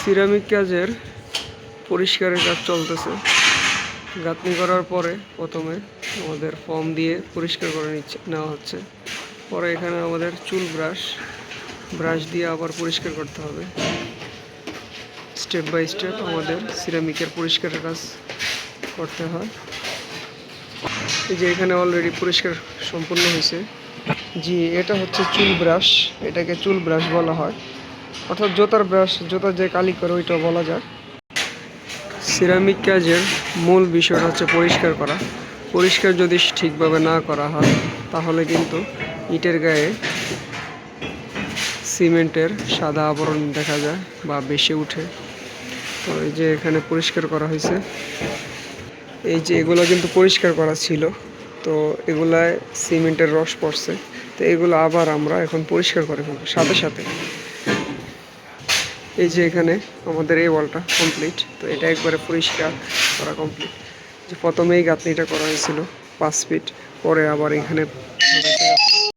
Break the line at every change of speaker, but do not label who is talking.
Ceramic কাজের পরিষ্কারের কাজ চলতেছে। গাঁথনি করার পরে প্রথমে আমাদের ফোম দিয়ে পরিষ্কার করে নেওয়া হচ্ছে। পরে এখানে আমাদের চুল ব্রাশ দিয়ে আবার পরিষ্কার করতে হবে। স্টেপ বাই স্টেপ আমাদের সিরামিকের পরিষ্কারের কাজ করতে হয়। এই যে এখানে অলরেডি পরিষ্কার সম্পূর্ণ হয়েছে। জি, এটা হচ্ছে চুল ব্রাশ, এটাকে চুল ব্রাশ বলা হয়, অর্থাৎ জোতার ব্রাশ, জোতার যে কালি করে ওইটা বলা যায়। সিরামিক কাজের মূল বিষয়টা হচ্ছে পরিষ্কার করা। পরিষ্কার যদি ঠিকভাবে না করা হয় তাহলে কিন্তু ইটের গায়ে সিমেন্টের সাদা আবরণ দেখা যায় বা বেশি উঠে। তো এই যে এখানে পরিষ্কার করা হয়েছে। এই যে এগুলো কিন্তু পরিষ্কার করা ছিল, তো এগুলায় সিমেন্টের রস পড়ছে, তো এগুলো আবার আমরা এখন পরিষ্কার করে ফেলবো সাথে সাথে। এই যে এখানে আমাদের এই ওয়ালটা কমপ্লিট, তো এটা একবারে পরিষ্কার করা কমপ্লিট। যে প্রথমেই গাঁথনিটা করা হয়েছিল 5 ফিট, পরে আবার এখানে